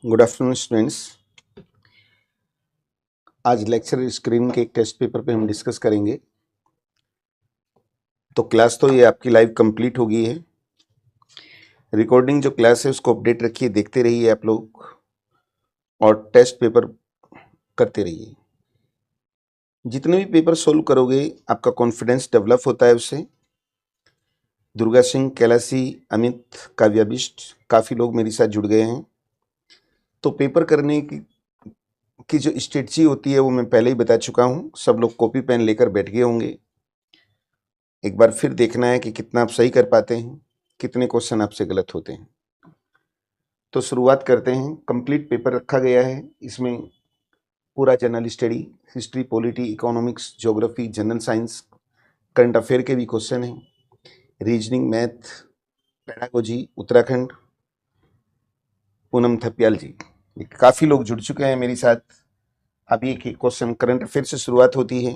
Good afternoon students. आज lecture screen के एक टेस्ट पेपर पे हम डिस्कस करेंगे। तो क्लास तो ये आपकी लाइव कंप्लीट हो गई है। रिकॉर्डिंग जो क्लास है उसको अपडेट रखिए, देखते रहिए आप लोग और टेस्ट पेपर करते रहिए। जितने भी पेपर सोल्व करोगे आपका कॉन्फिडेंस डेवलप होता है उससे। दुर्गा सिंह, कैलाशी, अमित, काव्या बिष्ट, काफ़ी लोग मेरे साथ जुड़ गए हैं। तो पेपर करने की जो स्ट्रेटजी होती है वो मैं पहले ही बता चुका हूँ। सब लोग कॉपी पेन लेकर बैठ गए होंगे। एक बार फिर देखना है कि कितना आप सही कर पाते हैं, कितने क्वेश्चन आपसे गलत होते हैं। तो शुरुआत करते हैं। कंप्लीट पेपर रखा गया है, इसमें पूरा general study, history, polity, economics, geography, general science, current affair के भी क्वेश्चन हैं, reasoning, math, pedagogy, Uttarakhand, Poonam Thapliyal ji. काफ़ी लोग जुड़ चुके हैं मेरे साथ। अभी एक क्वेश्चन करंट अफेयर से शुरुआत होती है।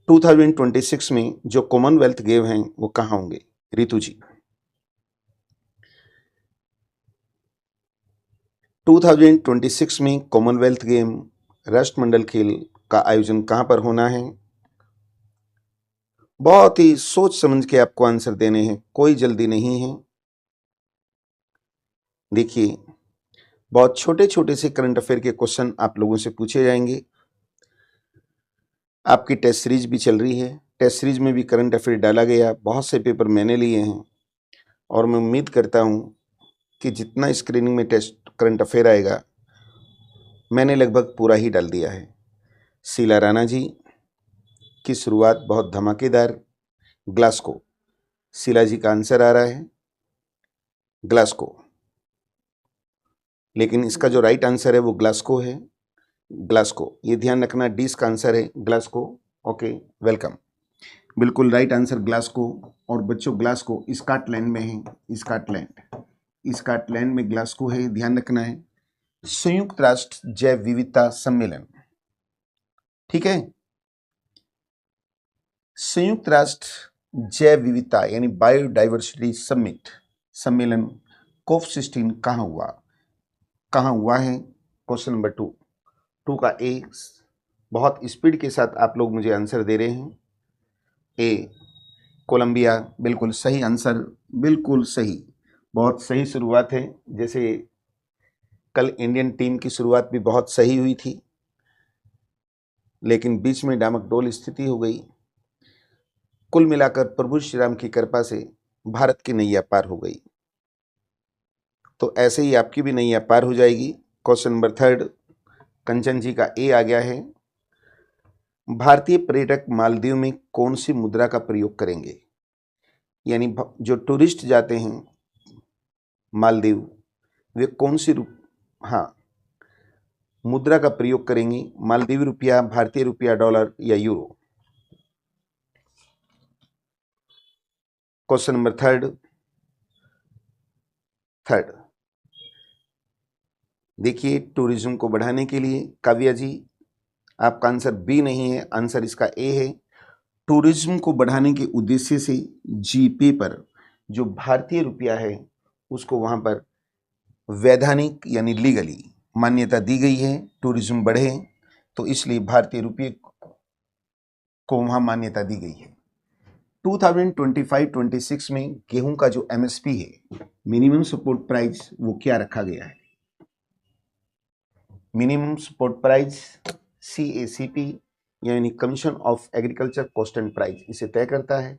2026 में जो कॉमनवेल्थ गेम हैं वो कहाँ होंगे? रितु जी। 2026 में कॉमनवेल्थ गेम, राष्ट्रमंडल खेल का आयोजन कहाँ पर होना है? बहुत ही सोच समझ के आपको आंसर देने हैं, कोई जल्दी नहीं है। देखिए, बहुत छोटे छोटे से करंट अफेयर के क्वेश्चन आप लोगों से पूछे जाएंगे। आपकी टेस्ट सीरीज भी चल रही है, टेस्ट सीरीज में भी करंट अफेयर डाला गया, बहुत से पेपर मैंने लिए हैं और मैं उम्मीद करता हूं कि जितना स्क्रीनिंग में टेस्ट करंट अफेयर आएगा मैंने लगभग पूरा ही डाल दिया है। शीला राणा जी की शुरुआत बहुत धमाकेदार, ग्लासको। शीला जी का आंसर आ रहा है ग्लासको, लेकिन इसका जो राइट आंसर है वो ग्लासको है। ग्लासको, ये ध्यान रखना, डी इसका आंसर है ग्लासको। Okay, welcome. बिल्कुल राइट आंसर ग्लासको। और बच्चों, ग्लासको स्कॉटलैंड में है। स्कॉटलैंड में ग्लासको है, ध्यान रखना है। संयुक्त राष्ट्र जैव विविधता सम्मेलन, ठीक है, संयुक्त राष्ट्र जैव विविधता यानी बायोडाइवर्सिटी समिट सम्मेलन COP16 कहाँ हुआ है? क्वेश्चन नंबर 2 का ए। बहुत स्पीड के साथ आप लोग मुझे आंसर दे रहे हैं। ए, कोलंबिया, बिल्कुल सही आंसर, बिल्कुल सही। बहुत सही शुरुआत है। जैसे कल इंडियन टीम की शुरुआत भी बहुत सही हुई थी, लेकिन बीच में डामाडोल स्थिति हो गई। कुल मिलाकर प्रभु श्री राम की कृपा से भारत की नैया पार हो गई। तो ऐसे ही आपकी भी नैया पार हो जाएगी। क्वेश्चन नंबर 3, कंचन जी का ए आ गया है। भारतीय पर्यटक मालदीव में कौन सी मुद्रा का प्रयोग करेंगे? यानी जो टूरिस्ट जाते हैं मालदीव, वे कौन सी हाँ, मुद्रा का प्रयोग करेंगी? मालदीवी रुपया, भारतीय रुपया, डॉलर या यूरो? क्वेश्चन नंबर थर्ड, देखिए, टूरिज्म को बढ़ाने के लिए, काव्या जी आपका आंसर बी नहीं है, आंसर इसका ए है। टूरिज्म को बढ़ाने के उद्देश्य से जीपे पर जो भारतीय रुपया है उसको वहां पर वैधानिक यानी लीगली मान्यता दी गई है। टूरिज्म बढ़े तो इसलिए भारतीय रुपये को वहां मान्यता दी गई है। 2025-26 में गेहूं का जो एमएसपी है, मिनिमम सपोर्ट प्राइस, वो क्या रखा गया है? मिनिमम सपोर्ट प्राइस CACP यानी commission of agriculture cost and price इसे तय करता है।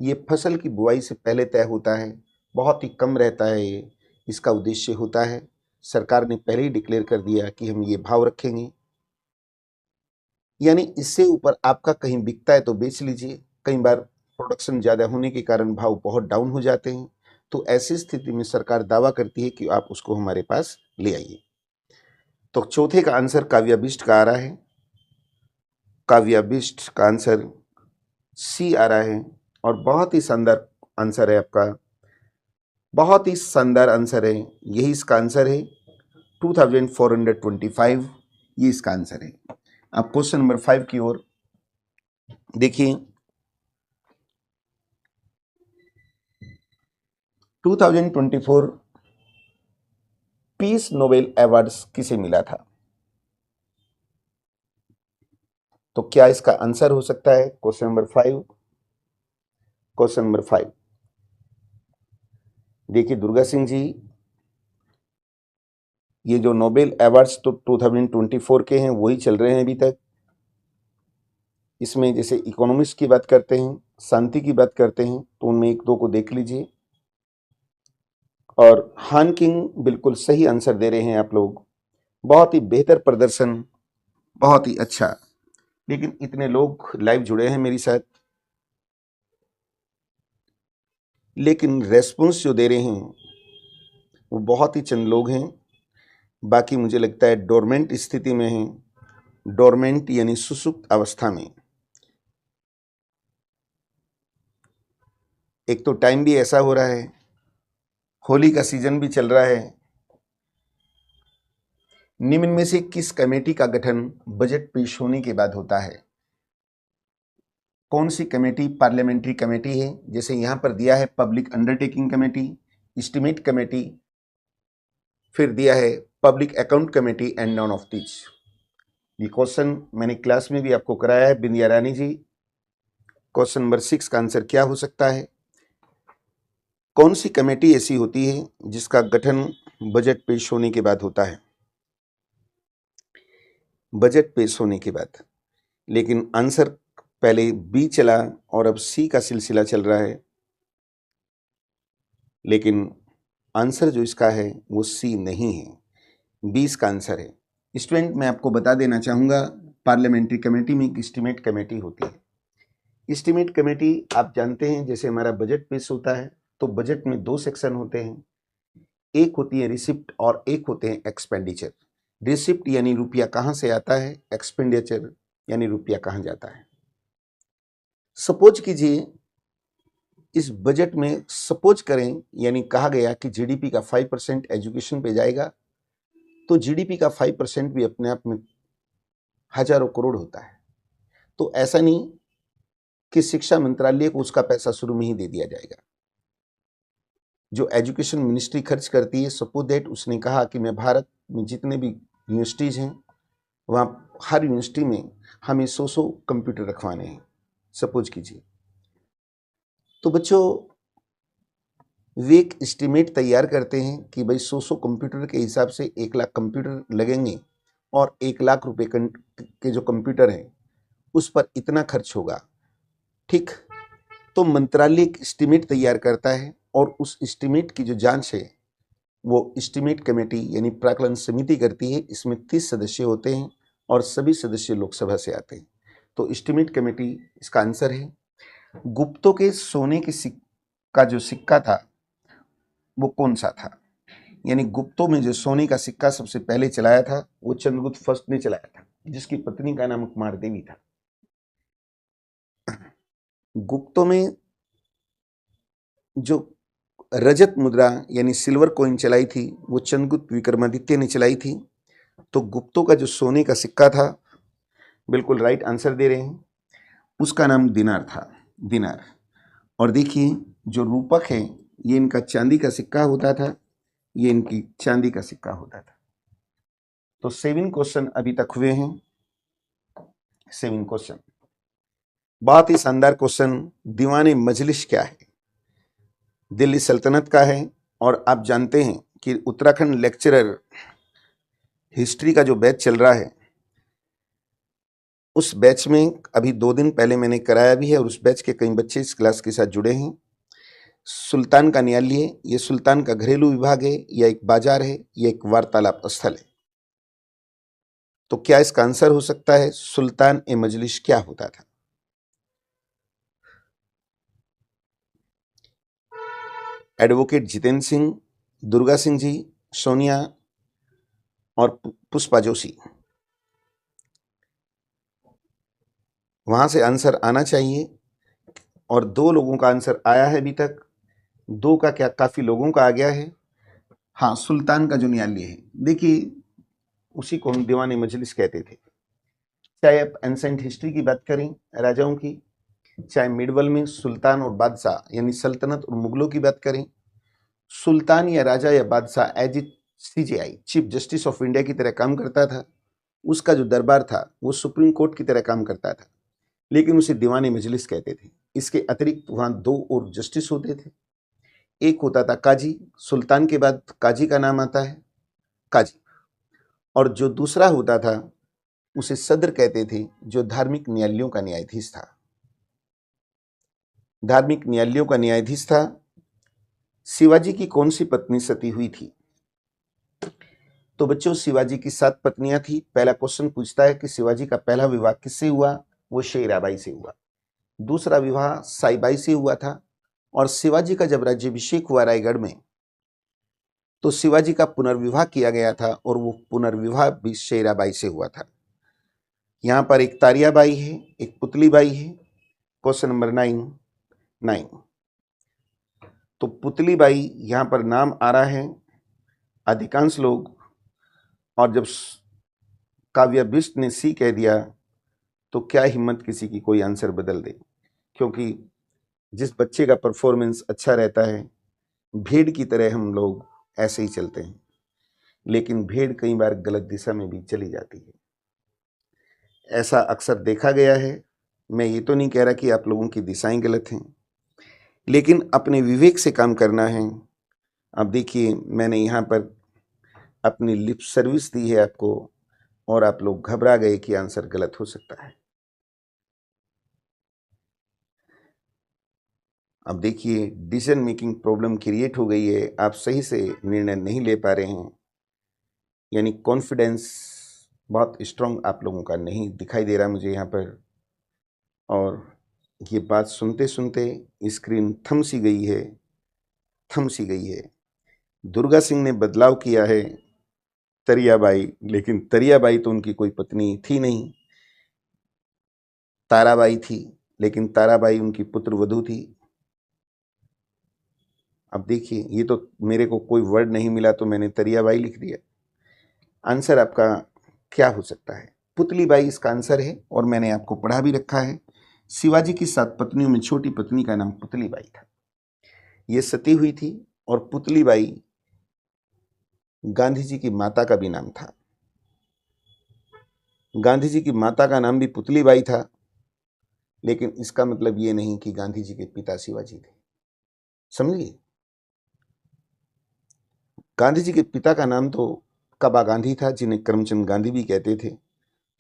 ये फसल की बुआई से पहले तय होता है, बहुत ही कम रहता है ये। इसका उद्देश्य होता है, सरकार ने पहले ही डिक्लेयर कर दिया कि हम ये भाव रखेंगे, यानी इससे ऊपर आपका कहीं बिकता है तो बेच लीजिए। कई बार प्रोडक्शन ज़्यादा होने के कारण भाव बहुत डाउन हो जाते हैं, तो ऐसी स्थिति में सरकार दावा करती है कि आप उसको हमारे पास ले आइए। तो चौथे का आंसर काव्या बिष्ट का आ रहा है। काव्या बिष्ट का आंसर सी आ रहा है और बहुत ही शानदार आंसर है आपका, बहुत ही शानदार आंसर है। यही इसका आंसर है 2425, ये इसका आंसर है। अब क्वेश्चन नंबर 5 की ओर देखिए। 2024 पीस नोबेल अवार्ड्स किसे मिला था? तो क्या इसका आंसर हो सकता है? Question number 5। क्वेश्चन नंबर 5 देखिए दुर्गा सिंह जी, ये जो नोबेल अवार्ड्स तो 2024 के हैं, वही चल रहे हैं अभी तक। इसमें जैसे इकोनॉमिक्स की बात करते हैं, शांति की बात करते हैं, तो उनमें एक दो को देख लीजिए। और हान किंग बिल्कुल सही आंसर दे रहे हैं आप लोग, बहुत ही बेहतर प्रदर्शन, बहुत ही अच्छा। लेकिन इतने लोग लाइव जुड़े हैं मेरे साथ, लेकिन रेस्पॉन्स जो दे रहे हैं वो बहुत ही चंद लोग हैं। बाकी मुझे लगता है डोरमेंट स्थिति में हैं, डोरमेंट यानी सुसुप्त अवस्था में। एक तो टाइम भी ऐसा हो रहा है, होली का सीजन भी चल रहा है। निम्न में से किस कमेटी का गठन बजट पेश होने के बाद होता है? कौन सी कमेटी पार्लियामेंट्री कमेटी है? जैसे यहां पर दिया है public undertaking committee, estimate committee, फिर दिया है public account committee and none of this. ये क्वेश्चन मैंने क्लास में भी आपको कराया है बिंदिया रानी जी। क्वेश्चन नंबर 6 का आंसर क्या हो सकता है? कौन सी कमेटी ऐसी होती है जिसका गठन बजट पेश होने के बाद होता है? बजट पेश होने के बाद। लेकिन आंसर पहले बी चला और अब सी का सिलसिला चल रहा है, लेकिन आंसर जो इसका है वो सी नहीं है, बी इसका आंसर है। स्टूडेंट, मैं आपको बता देना चाहूँगा, पार्लियामेंट्री कमेटी में एक एस्टीमेट कमेटी होती है। एस्टीमेट कमेटी आप जानते हैं, जैसे हमारा बजट पेश होता है तो बजट में दो सेक्शन होते हैं, एक होती है रिसिप्ट और एक होते हैं एक्सपेंडिचर। रिसिप्ट यानी रुपया कहाँ से आता है, एक्सपेंडिचर यानी रुपया कहाँ जाता है। सपोज कीजिए इस बजट में सपोज करें, यानी कहा गया कि जीडीपी का 5% एजुकेशन पे जाएगा, तो जीडीपी का 5% भी अपने आप में हजारों करोड़ होता है। तो ऐसा नहीं कि शिक्षा मंत्रालय को उसका पैसा शुरू में ही दे दिया जाएगा। जो एजुकेशन मिनिस्ट्री खर्च करती है, सपोज दैट उसने कहा कि मैं भारत में जितने भी यूनिवर्सिटीज़ हैं वहाँ हर यूनिवर्सिटी में हमें 100 कंप्यूटर रखवाने हैं, सपोज कीजिए। तो बच्चों वे एक एस्टीमेट तैयार करते हैं कि भाई 100 कंप्यूटर के हिसाब से 1 लाख कंप्यूटर लगेंगे और 1 लाख रुपए के जो कंप्यूटर हैं उस पर इतना खर्च होगा, ठीक। तो मंत्रालय एक एस्टीमेट तैयार करता है और उस एस्टीमेट की जो जांच है वो एस्टीमेट कमेटी यानी प्राक्कलन समिति करती है। इसमें 30 सदस्य होते हैं और सभी सदस्य लोकसभा से आते हैं। तो एस्टीमेट कमेटी इसका आंसर है। गुप्तों के सोने के का जो सिक्का था वो कौन सा था? यानी गुप्तों में जो सोने का सिक्का सबसे पहले चलाया था वो चंद्रगुप्त फर्स्ट ने चलाया था, जिसकी पत्नी का नाम कुमार देवी था। गुप्तों में जो रजत मुद्रा यानी सिल्वर कॉइन चलाई थी वो चंद्रगुप्त विक्रमादित्य ने चलाई थी। तो गुप्तों का जो सोने का सिक्का था, बिल्कुल राइट आंसर दे रहे हैं, उसका नाम दिनार था, दिनार। और देखिए जो रूपक है ये इनका चांदी का सिक्का होता था, ये इनकी चांदी का सिक्का होता था। तो 7 क्वेश्चन अभी तक हुए हैं, 7 क्वेश्चन। बहुत ही शानदार क्वेश्चन, दीवाने मजलिस क्या है? दिल्ली सल्तनत का है। और आप जानते हैं कि उत्तराखंड लेक्चरर हिस्ट्री का जो बैच चल रहा है उस बैच में अभी 2 दिन पहले मैंने कराया भी है और उस बैच के कई बच्चे इस क्लास के साथ जुड़े हैं। सुल्तान का न्यायालय, ये सुल्तान का घरेलू विभाग है या एक बाजार है या एक वार्तालाप स्थल है? तो क्या इसका आंसर हो सकता है सुल्तान ए मजलिस क्या होता था? एडवोकेट जितेंद्र सिंह, दुर्गा सिंह जी, सोनिया और पुष्पा जोशी, वहां से आंसर आना चाहिए। और 2 लोगों का आंसर आया है अभी तक, 2 का क्या काफी लोगों का आ गया है। हाँ, सुल्तान का जो न्यायालय है, देखिए उसी को हम दीवाने मजलिस कहते थे। चाहे आप एंसेंट हिस्ट्री की बात करें राजाओं की, चाहे मिडवल में सुल्तान और बादशाह यानी सल्तनत और मुगलों की बात करें, सुल्तान या राजा या बादशाह as it CJI chief justice of India की तरह काम करता था। उसका जो दरबार था वो सुप्रीम कोर्ट की तरह काम करता था, लेकिन उसे दीवान मजलिस कहते थे। इसके अतिरिक्त वहां 2 और जस्टिस होते थे। एक होता था काजी, सुल्तान के बाद काजी का नाम आता है काजी, और जो दूसरा होता था उसे सदर कहते थे, जो धार्मिक न्यायालयों का न्यायाधीश था। धार्मिक न्यायालयों का न्यायाधीश था। शिवाजी की कौन सी पत्नी सती हुई थी? तो बच्चों, शिवाजी की 7 पत्नियां थी। पहला क्वेश्चन पूछता है कि शिवाजी का पहला विवाह किससे हुआ? वो शेराबाई से हुआ। दूसरा विवाह साईबाई से हुआ था। और शिवाजी का जब राज्याभिषेक हुआ रायगढ़ में, तो शिवाजी का पुनर्विवाह किया गया था, और वो पुनर्विवाह भी शेराबाई से हुआ था। यहाँ पर एक तारियाबाई है, एक पुतलीबाई है। Question number 9। तो पुतलीबाई यहाँ पर नाम आ रहा है अधिकांश लोग, और जब काव्या बिष्ट ने सी कह दिया तो क्या हिम्मत किसी की कोई आंसर बदल दे, क्योंकि जिस बच्चे का परफॉर्मेंस अच्छा रहता है, भेड़ की तरह हम लोग ऐसे ही चलते हैं, लेकिन भेड़ कई बार गलत दिशा में भी चली जाती है। ऐसा अक्सर देखा गया है। मैं ये तो नहीं कह रहा कि आप लोगों की दिशाएं गलत हैं, लेकिन अपने विवेक से काम करना है। अब देखिए, मैंने यहाँ पर अपनी लिप सर्विस दी है आपको, और आप लोग घबरा गए कि आंसर गलत हो सकता है। अब देखिए, डिसीजन मेकिंग प्रॉब्लम क्रिएट हो गई है। आप सही से निर्णय नहीं ले पा रहे हैं, यानी कॉन्फिडेंस बहुत स्ट्रांग आप लोगों का नहीं दिखाई दे रहा मुझे यहाँ पर। और ये बात सुनते सुनते स्क्रीन थम सी गई है। दुर्गा सिंह ने बदलाव किया है तरियाबाई, लेकिन तरियाबाई तो उनकी कोई पत्नी थी नहीं। ताराबाई थी, लेकिन ताराबाई उनकी पुत्र वधू थी। अब देखिए, ये तो मेरे को कोई वर्ड नहीं मिला तो मैंने तरियाबाई लिख दिया। आंसर आपका क्या हो सकता है? पुतलीबाई इसका आंसर है, और मैंने आपको पढ़ा भी रखा है। शिवाजी की 7 पत्नियों में छोटी पत्नी का नाम पुतलीबाई था। ये सती हुई थी, और पुतलीबाई गांधी जी की माता का भी नाम था। गांधी जी की माता का नाम भी पुतलीबाई था, लेकिन इसका मतलब ये नहीं कि गांधी जी के पिता शिवाजी थे। समझिए, गांधी जी के पिता का नाम तो कबा गांधी था, जिन्हें करमचंद गांधी भी कहते थे।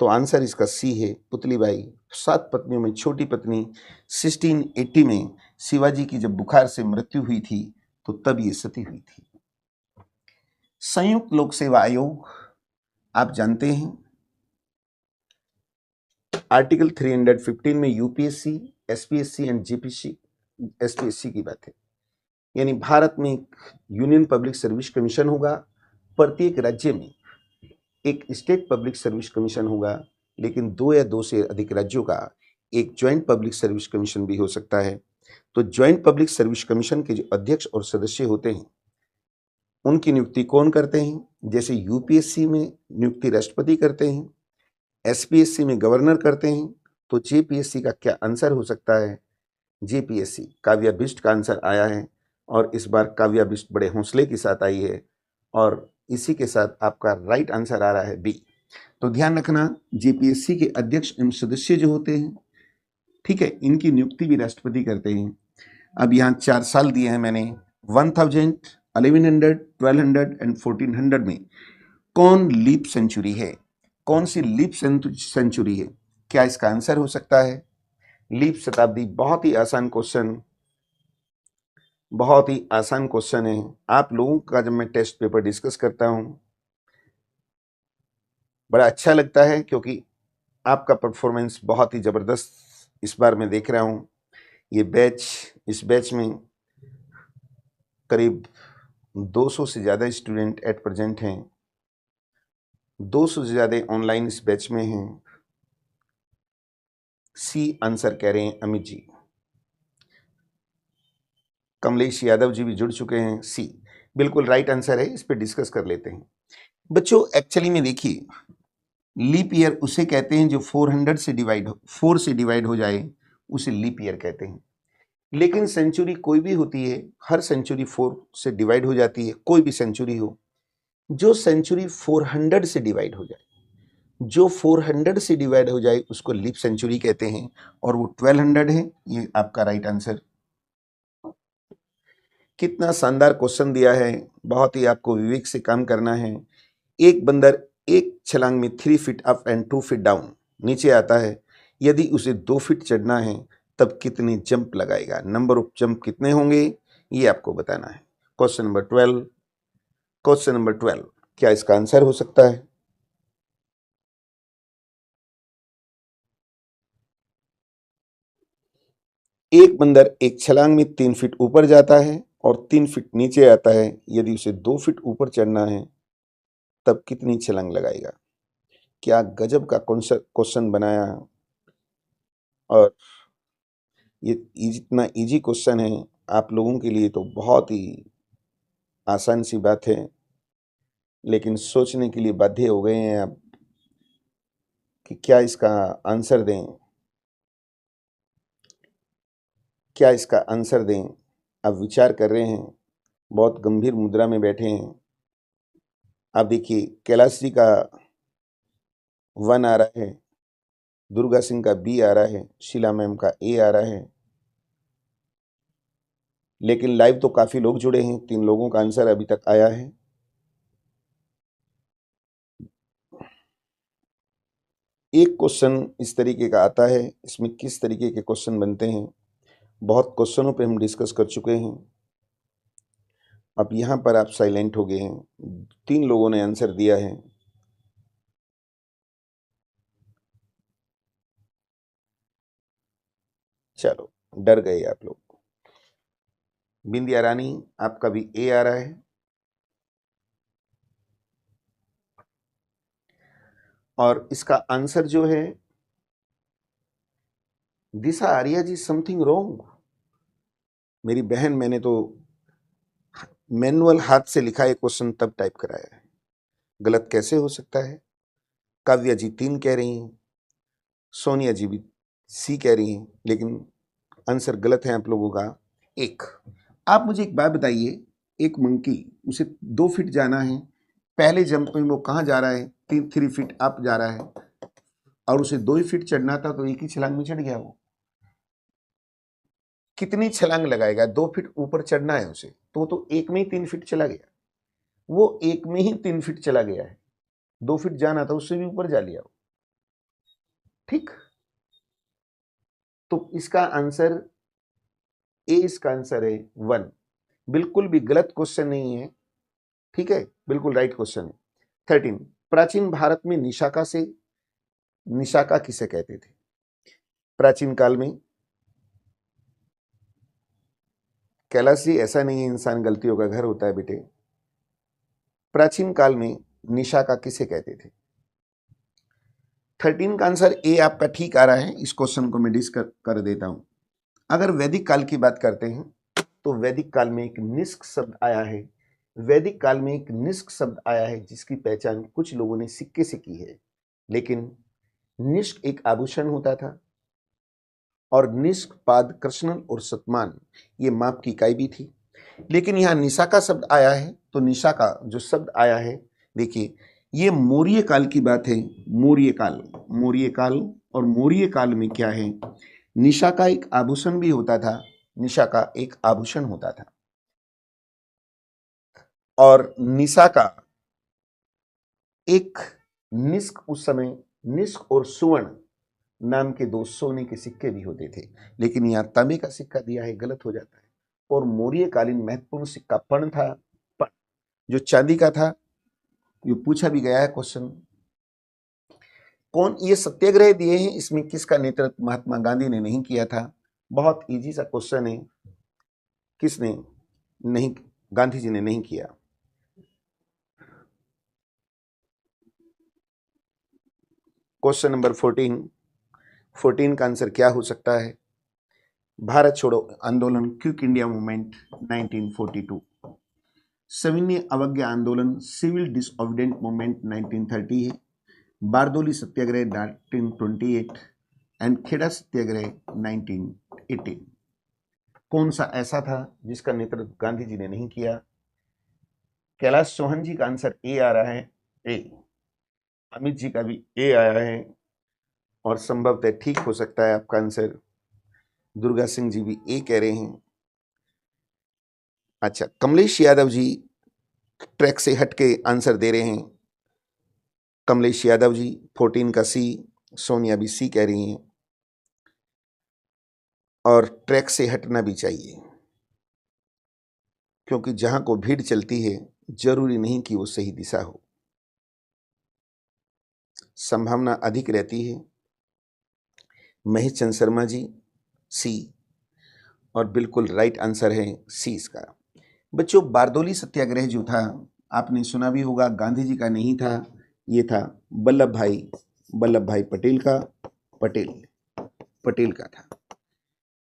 तो आंसर इसका सी है, पुतलीबाई। 7 पत्नियों में छोटी पत्नी 1680 में शिवाजी की जब बुखार से मृत्यु हुई थी, तो तब ये सती हुई थी। संयुक्त लोक सेवा आयोग आप जानते हैं, आर्टिकल 315 में UPSC, SPSC and GPC SPSC की बात है। यानी भारत में एक यूनियन पब्लिक सर्विस कमीशन होगा, प्रत्येक राज्य में एक स्टेट पब्लिक सर्विस कमीशन होगा, लेकिन 2 या 2 से अधिक राज्यों का एक ज्वाइंट पब्लिक सर्विस कमीशन भी हो सकता है। तो ज्वाइंट पब्लिक सर्विस कमीशन के जो अध्यक्ष और सदस्य होते हैं, उनकी नियुक्ति कौन करते हैं? जैसे यूपीएससी में नियुक्ति राष्ट्रपति करते हैं, एसपीएससी में गवर्नर करते हैं, तो जेपीएससी का क्या आंसर हो सकता है? जेपीएससी, काव्या बिष्ट का आंसर आया है, और इस बार काव्या बिष्ट बड़े हौसले के साथ आई है, और इसी के साथ आपका राइट आंसर आ रहा है बी। तो ध्यान रखना, जेपीएससी के अध्यक्ष एवं सदस्य जो होते हैं, ठीक है, इनकी नियुक्ति भी राष्ट्रपति करते हैं। अब यहाँ 4 साल दिए हैं मैंने, 1000, 1100, 1200 एंड 1400 में कौन लीप सेंचुरी है? कौन सी लीप सेंचुरी है? क्या इसका आंसर हो सकता है? लीप शताब्दी। बहुत ही आसान क्वेश्चन, बहुत ही आसान क्वेश्चन है। आप लोगों का जब मैं टेस्ट पेपर डिस्कस करता हूं, बड़ा अच्छा लगता है, क्योंकि आपका परफॉर्मेंस बहुत ही जबरदस्त इस बार मैं देख रहा हूं। ये बैच, इस बैच में करीब 200 से ज़्यादा स्टूडेंट एट प्रेजेंट हैं। 200 से ज़्यादा ऑनलाइन इस बैच में हैं। सी आंसर कह रहे हैं अमित जी। कमलेश यादव जी भी जुड़ चुके हैं। सी बिल्कुल राइट आंसर है। इस पर डिस्कस कर लेते हैं बच्चों। एक्चुअली में देखिए, लीप ईयर उसे कहते हैं जो 400 से डिवाइड हो, 4 से डिवाइड हो जाए, उसे लीप ईयर कहते हैं। लेकिन सेंचुरी कोई भी होती है, हर सेंचुरी 4 से डिवाइड हो जाती है, कोई भी सेंचुरी हो। जो सेंचुरी 400 से डिवाइड हो जाए, जो 400 से डिवाइड हो जाए उसको लीप सेंचुरी कहते हैं, और वो 1200 है। ये आपका राइट आंसर। कितना शानदार क्वेश्चन दिया है, बहुत ही आपको विवेक से काम करना है। एक बंदर एक छलांग में 3 feet up and 2 feet down नीचे आता है, यदि उसे 2 फीट चढ़ना है तब कितने जंप लगाएगा? नंबर ऑफ जंप कितने होंगे ये आपको बताना है। Question number 12। क्वेश्चन नंबर 12 क्या इसका आंसर हो सकता है? एक बंदर एक छलांग में 3 फीट ऊपर जाता है और 3 फीट नीचे आता है, यदि उसे 2 फीट ऊपर चढ़ना है तब कितनी छलांग लगाएगा? क्या गजब का क्वेश्चन बनाया, और ये इतना इजी क्वेश्चन है आप लोगों के लिए, तो बहुत ही आसान सी बात है, लेकिन सोचने के लिए बाध्य हो गए हैं आप कि क्या इसका आंसर दें, क्या इसका आंसर दें। आप विचार कर रहे हैं, बहुत गंभीर मुद्रा में बैठे हैं। आप देखिए, कैलाश जी का 1 आ रहा है, दुर्गा सिंह का B आ रहा है, शीला मैम का A आ रहा है, लेकिन लाइव तो काफी लोग जुड़े हैं, 3 लोगों का आंसर अभी तक आया है। एक क्वेश्चन इस तरीके का आता है, इसमें किस तरीके के क्वेश्चन बनते हैं, बहुत क्वेश्चनों पे हम डिस्कस कर चुके हैं। अब यहाँ पर आप साइलेंट हो गए हैं, 3 लोगों ने आंसर दिया है। चलो, डर गए आप लोग। बिंदिया रानी, आपका भी A आ रहा है, और इसका आंसर जो है, दिशा आर्या जी, समथिंग रॉन्ग। मेरी बहन, मैंने तो मैनुअल हाथ से लिखा है क्वेश्चन तब टाइप कराया है, गलत कैसे हो सकता है? काव्या जी 3 कह रही हैं, सोनिया जी भी C कह रही हैं, लेकिन आंसर गलत है आप लोगों का 1। आप मुझे एक बात बताइए, एक मंकी, उसे 2 फीट जाना है, पहले जंप में वो कहाँ जा रहा है? 3 फीट अप जा रहा है, और उसे 2 ही फीट चढ़ना था, तो एक ही छलांग में चढ़ गया। वो कितनी छलांग लगाएगा? 2 फीट ऊपर चढ़ना है उसे, तो एक में ही 3 फीट चला गया। वो एक में ही 3 फीट चला गया है, 2 फीट जाना था, उससे भी ऊपर जा लिया वो। ठीक, तो इसका आंसर ए, इसका आंसर है 1। बिल्कुल भी गलत क्वेश्चन नहीं है, ठीक है, बिल्कुल राइट क्वेश्चन है। 13, प्राचीन भारत में निशाका किसे कहते थे? प्राचीन काल में, कैलाश जी ऐसा नहीं है, इंसान गलतियों का घर होता है बेटे। प्राचीन काल में निशाका किसे कहते थे? 13 का आंसर ए आपका ठीक आ रहा है। इस क्वेश्चन को मैं डिस्कस कर देता हूं। अगर वैदिक काल की बात करते हैं, तो वैदिक काल में एक निष्क शब्द आया है। वैदिक काल में एक निष्क शब्द आया है, जिसकी पहचान कुछ लोगों ने सिक्के से की है। लेकिन निष्क एक आभूषण होता था, और निष्क, पाद, कृष्णन और शतमान ये माप की इकाई भी थी। लेकिन यहाँ निशा का शब्द आया है, तो निशा का जो शब्द आया है, देखिए, ये मौर्य काल की बात है। मौर्य काल, मौर्य काल, और मौर्य काल में क्या है, निशा का एक आभूषण भी होता था। निशा का एक आभूषण होता था, और निशा का एक निष्क, उस समय निष्क और सुवर्ण नाम के 2 सोने के सिक्के भी होते थे। लेकिन यहाँ तांबे का सिक्का दिया है, गलत हो जाता है। और मौर्यकालीन महत्वपूर्ण सिक्का पण था, पण, जो चांदी का था। ये पूछा भी गया है क्वेश्चन, कौन ये सत्याग्रह दिए हैं, इसमें किसका नेतृत्व महात्मा गांधी ने नहीं किया था? बहुत इजी सा क्वेश्चन है, किसने नहीं, गांधी जी ने नहीं किया। क्वेश्चन नंबर 14 का आंसर क्या हो सकता है? भारत छोड़ो आंदोलन, क्विक इंडिया मूवमेंट 1942, सविनय अवज्ञा आंदोलन, सिविल डिसओबीडिएंट मूवमेंट 1930 है, बारदोली सत्याग्रह 1928 एंड खेड़ा सत्याग्रह 1918। कौन सा ऐसा था जिसका नेतृत्व गांधी जी ने नहीं किया? कैलाश चौहान जी का आंसर ए आ रहा है, ए। अमित जी का भी ए आया है और संभवतः ठीक हो सकता है आपका आंसर। दुर्गा सिंह जी भी ए कह रहे हैं। अच्छा, कमलेश यादव जी ट्रैक से हट के आंसर दे रहे हैं। कमलेश यादव जी 14 का सी, सोनिया भी सी कह रही हैं और ट्रैक से हटना भी चाहिए, क्योंकि जहां को भीड़ चलती है जरूरी नहीं कि वो सही दिशा हो, संभावना अधिक रहती है। महेश चंद्र शर्मा जी सी, और बिल्कुल राइट आंसर है सी इसका। बच्चों, बारदोली सत्याग्रह जो था आपने सुना भी होगा, गांधी जी का नहीं था, ये था वल्लभ भाई पटेल का था।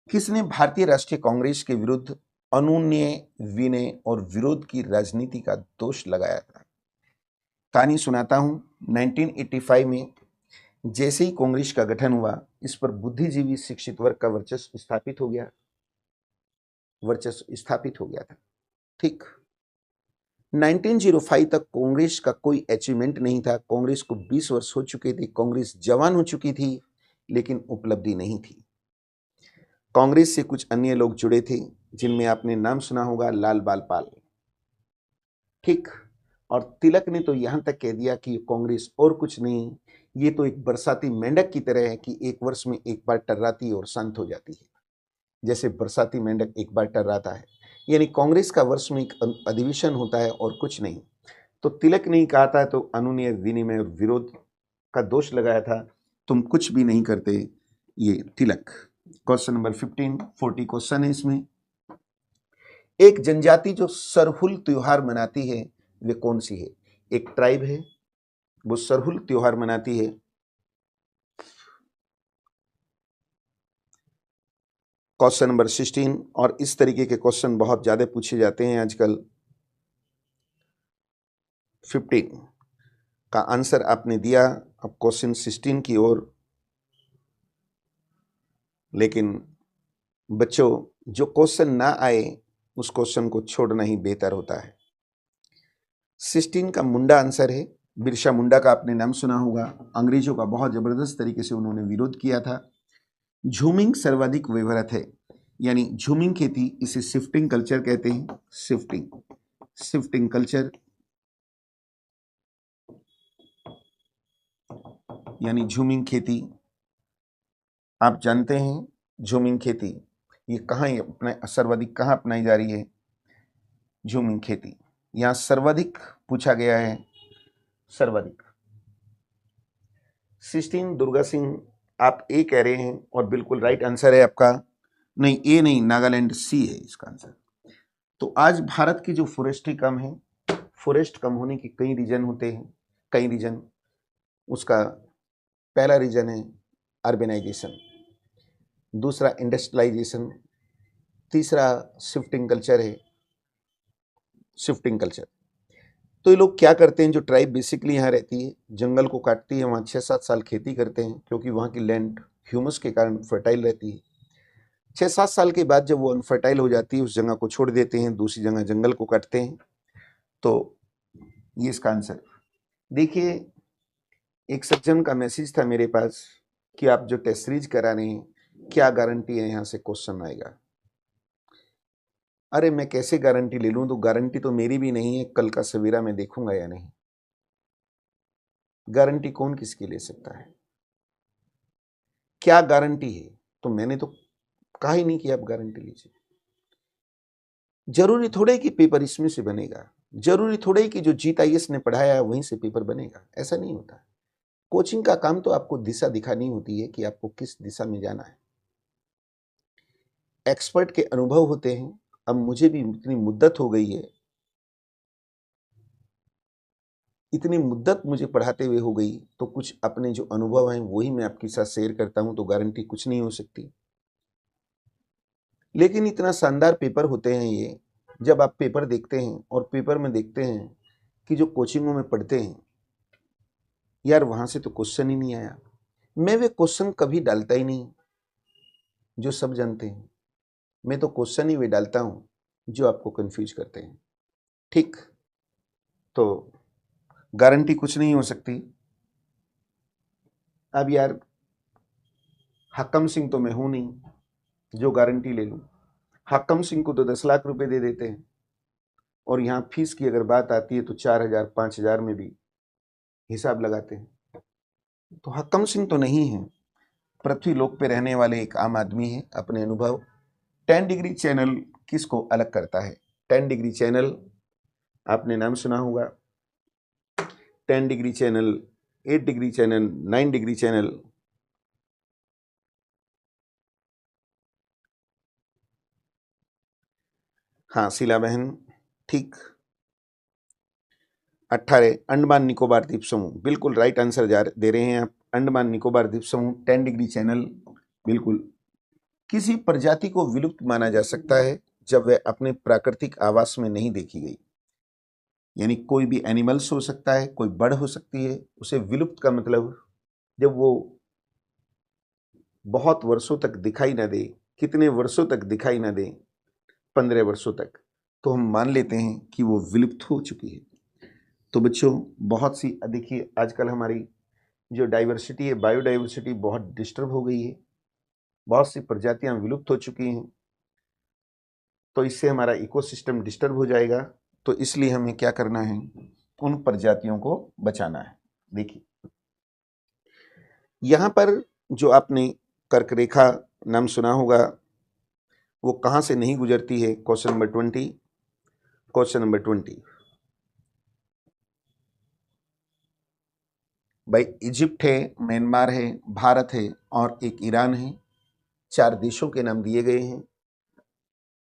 किसने भारतीय राष्ट्रीय कांग्रेस के विरुद्ध अनुनय, विनय और विरोध की राजनीति का दोष लगाया था? कहानी सुनाता हूं। 1985 में जैसे ही कांग्रेस का गठन हुआ, इस पर बुद्धिजीवी शिक्षित वर्ग का वर्चस्व स्थापित हो गया था। ठीक 1905 तक कांग्रेस का कोई अचीवमेंट नहीं था। कांग्रेस को 20 वर्ष हो चुके थे, कांग्रेस जवान हो चुकी थी, लेकिन उपलब्धि नहीं थी। कांग्रेस से कुछ अन्य लोग जुड़े थे, जिनमें आपने नाम सुना होगा, लाल बाल पाल। ठीक, और तिलक ने तो यहां तक कह दिया कि कांग्रेस और कुछ नहीं, ये तो एक बरसाती मेंढक की तरह है कि एक वर्ष में एक बार टर्राती है और शांत हो जाती है, जैसे बरसाती मेंढक एक बार टर्राता है। यानी कांग्रेस का वर्ष में एक अधिवेशन होता है और कुछ नहीं। तो तिलक नहीं कहा था, तो अनुनय, विनिमय और विरोध का दोष लगाया था, तुम कुछ भी नहीं करते, ये तिलक। क्वेश्चन नंबर 15, 40 क्वेश्चन है इसमें। एक जनजाति जो सरहुल त्योहार मनाती है, वे कौन सी है? एक ट्राइब है, वो सरहुल त्योहार मनाती है। क्वेश्चन नंबर 16, और इस तरीके के क्वेश्चन बहुत ज्यादा पूछे जाते हैं आजकल। 15 का आंसर आपने दिया, अब क्वेश्चन 16 की ओर। लेकिन बच्चों, जो क्वेश्चन ना आए उस क्वेश्चन को छोड़ना ही बेहतर होता है। 16 का मुंडा आंसर है। बिरसा मुंडा का आपने नाम सुना होगा, अंग्रेजों का बहुत जबरदस्त तरीके से उन्होंने विरोध किया था। झूमिंग सर्वाधिक व्यवहारत है, यानी झूमिंग खेती, इसे शिफ्टिंग कल्चर कहते हैं। शिफ्टिंग कल्चर यानी झूमिंग खेती। आप जानते हैं झूमिंग खेती ये कहाँ अपना सर्वाधिक कहाँ अपनाई जा रही है? झूमिंग खेती यहां सर्वाधिक पूछा गया है, सर्वाधिक। 16 दुर्गा सिंह, आप ए कह रहे हैं और बिल्कुल राइट आंसर है आपका। नहीं, ए नहीं, नागालैंड, सी है इसका आंसर। तो आज भारत की जो फॉरेस्ट्री कम है, फॉरेस्ट कम होने के कई रीजन होते हैं, कई रीजन। उसका पहला रीजन है अर्बेनाइजेशन, दूसरा इंडस्ट्रियलाइजेशन, तीसरा शिफ्टिंग कल्चर है, शिफ्टिंग कल्चर। तो ये लोग क्या करते हैं, जो ट्राइब बेसिकली यहाँ रहती है, जंगल को काटती है, वहाँ 6-7 साल खेती करते हैं, क्योंकि वहाँ की लैंड ह्यूमस के कारण फर्टाइल रहती है। 6-7 साल के बाद जब वो अनफर्टाइल हो जाती है, उस जगह को छोड़ देते हैं, दूसरी जगह जंगल को काटते हैं। तो ये इसका आंसर। देखिए, एक सज्जन का मैसेज था मेरे पास कि आप जो टेस्ट सीरीज करा रहे हैं, क्या गारंटी है यहाँ से क्वेश्चन आएगा? अरे मैं कैसे गारंटी ले लूं? तो गारंटी तो मेरी भी नहीं है, कल का सवेरा मैं देखूंगा या नहीं। गारंटी कौन किसकी ले सकता है? क्या गारंटी है? तो मैंने तो कहा ही नहीं कि आप गारंटी लीजिए। जरूरी थोड़े कि पेपर इसमें से बनेगा, जरूरी थोड़े कि जो जीत आईएएस ने पढ़ाया है वहीं से पेपर बनेगा, ऐसा नहीं होता। कोचिंग का काम तो आपको दिशा दिखानी होती है कि आपको किस दिशा में जाना है। एक्सपर्ट के अनुभव होते हैं। अब मुझे भी इतनी मुद्दत हो गई है, इतनी मुद्दत मुझे पढ़ाते हुए हो गई, तो कुछ अपने जो अनुभव हैं वही मैं आपके साथ शेयर करता हूं। तो गारंटी कुछ नहीं हो सकती, लेकिन इतना शानदार पेपर होते हैं ये। जब आप पेपर देखते हैं और पेपर में देखते हैं कि जो कोचिंगों में पढ़ते हैं, यार वहां से तो क्वेश्चन ही नहीं आया। मैं वे क्वेश्चन कभी डालता ही नहीं जो सब जानते हैं, मैं तो क्वेश्चन ही वे डालता हूं जो आपको कंफ्यूज करते हैं। ठीक, तो गारंटी कुछ नहीं हो सकती। अब यार हक्कम सिंह तो मैं हूं नहीं जो गारंटी ले लूं। हक्कम सिंह को तो 10 लाख रुपए दे देते हैं, और यहाँ फीस की अगर बात आती है तो 4,000 5,000 में भी हिसाब लगाते हैं। तो हक्कम सिंह तो नहीं है, पृथ्वी लोक पे रहने वाले एक आम आदमी है। अपने अनुभव 10 डिग्री चैनल किसको अलग करता है? 10 डिग्री चैनल आपने नाम सुना होगा। 10 degree channel, 8 degree channel, 9 degree channel. हाँ शीला बहन, ठीक। 18 अंडमान निकोबार द्वीप समूह, बिल्कुल राइट आंसर दे रहे हैं आप। अंडमान निकोबार द्वीप समूह 10 डिग्री चैनल, बिल्कुल। किसी प्रजाति को विलुप्त माना जा सकता है जब वह अपने प्राकृतिक आवास में नहीं देखी गई। यानी कोई भी एनिमल्स हो सकता है, कोई बर्ड हो सकती है, उसे विलुप्त का मतलब जब वो बहुत वर्षों तक दिखाई ना दे। कितने वर्षों तक दिखाई ना दे? 15 वर्षों तक, तो हम मान लेते हैं कि वो विलुप्त हो चुकी है। तो बच्चों बहुत सी, देखिए आजकल हमारी जो डाइवर्सिटी है, बायोडाइवर्सिटी बहुत डिस्टर्ब हो गई है, बहुत सी प्रजातियां विलुप्त हो चुकी हैं। तो इससे हमारा इकोसिस्टम डिस्टर्ब हो जाएगा। तो इसलिए हमें क्या करना है? उन प्रजातियों को बचाना है। देखिए यहां पर जो आपने कर्क रेखा नाम सुना होगा, वो कहां से नहीं गुजरती है? Question number 20। क्वेश्चन नंबर 20 भाई, इजिप्ट है, म्यांमार है, भारत है और एक ईरान है। 4 देशों के नाम दिए गए हैं।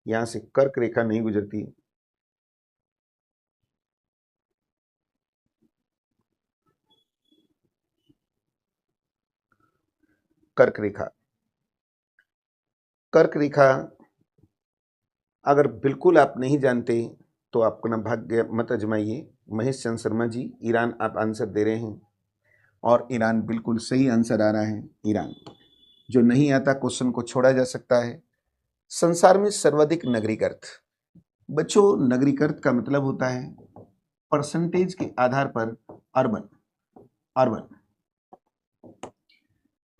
यहां से कर्क रेखा नहीं गुजरती। कर्क रेखा, कर्क रेखा अगर बिल्कुल आप नहीं जानते तो आप अपना भाग्य मत आजमाइए। महेश चंद्र शर्मा जी, ईरान आप आंसर दे रहे हैं, और ईरान बिल्कुल सही आंसर आ रहा है। ईरान। जो नहीं आता क्वेश्चन को छोड़ा जा सकता है। संसार में सर्वाधिक नगरीकृत, बच्चों नगरीकृत का मतलब होता है परसेंटेज के आधार पर अर्बन। अर्बन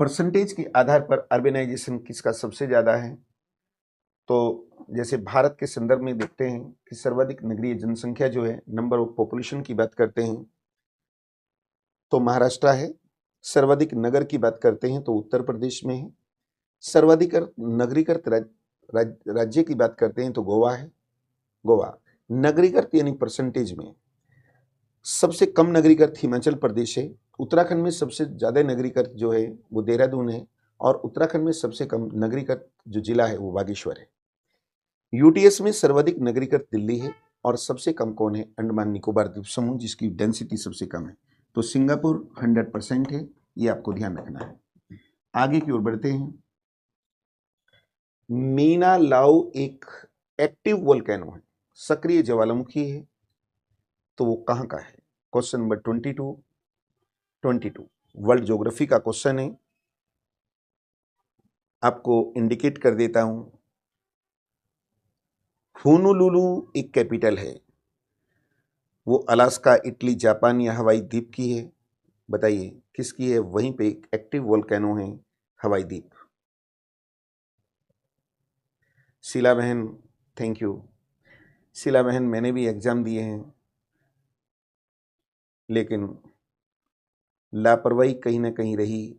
परसेंटेज के आधार पर अर्बेनाइजेशन किसका सबसे ज्यादा है? तो जैसे भारत के संदर्भ में देखते हैं कि सर्वाधिक नगरीय जनसंख्या जो है, नंबर ऑफ पॉपुलेशन की बात करते हैं तो महाराष्ट्र है। सर्वाधिक नगर की बात करते हैं तो उत्तर प्रदेश में है। सर्वाधिक नगरीकृत राज्य की बात करते हैं तो गोवा है। गोवा। नगरीकृत यानी परसेंटेज में सबसे कम नगरीकृत हिमाचल प्रदेश है। उत्तराखंड में सबसे ज्यादा नगरीकृत जो है वो देहरादून है, और उत्तराखंड में सबसे कम नगरीकृत जो जिला है वो बागेश्वर है। यूटीएस में सर्वाधिक नगरीकृत दिल्ली है, और सबसे कम कौन है? अंडमान निकोबार द्वीप समूह, जिसकी डेंसिटी सबसे कम है। तो सिंगापुर 100% है, ये आपको ध्यान रखना है। आगे की ओर बढ़ते हैं। मीना लाओ एक एक्टिव वोल्केनो है, सक्रिय ज्वालामुखी है, तो वो कहां का है? क्वेश्चन नंबर 22 वर्ल्ड ज्योग्राफी का क्वेश्चन है। आपको इंडिकेट कर देता हूं। होनोलुलु एक कैपिटल है, वो अलास्का, इटली, जापान या हवाई द्वीप की है? बताइए किसकी है? वहीं पे एक एक्टिव वोल्केनो है, हवाई द्वीप। शीला बहन, थैंक यू। शीला बहन, मैंने भी एग्जाम दिए हैं, लेकिन लापरवाही कहीं ना कहीं रही,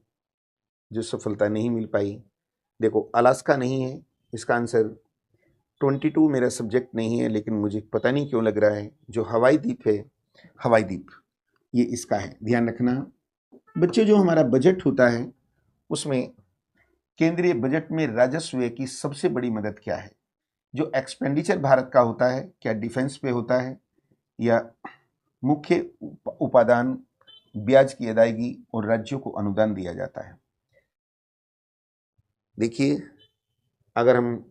जो सफलता नहीं मिल पाई। देखो अलास्का नहीं है इसका आंसर। 22 मेरा सब्जेक्ट नहीं है, लेकिन मुझे पता नहीं क्यों लग रहा है जो हवाई द्वीप है, हवाई द्वीप ये इसका है। ध्यान रखना बच्चे, जो हमारा बजट होता है उसमें केंद्रीय बजट में राजस्व व्यय की सबसे बड़ी मदद क्या है? जो एक्सपेंडिचर भारत का होता है, क्या डिफेंस पे होता है, या मुख्य उपादान, ब्याज की अदायगी और राज्यों को अनुदान दिया जाता है? देखिए अगर हम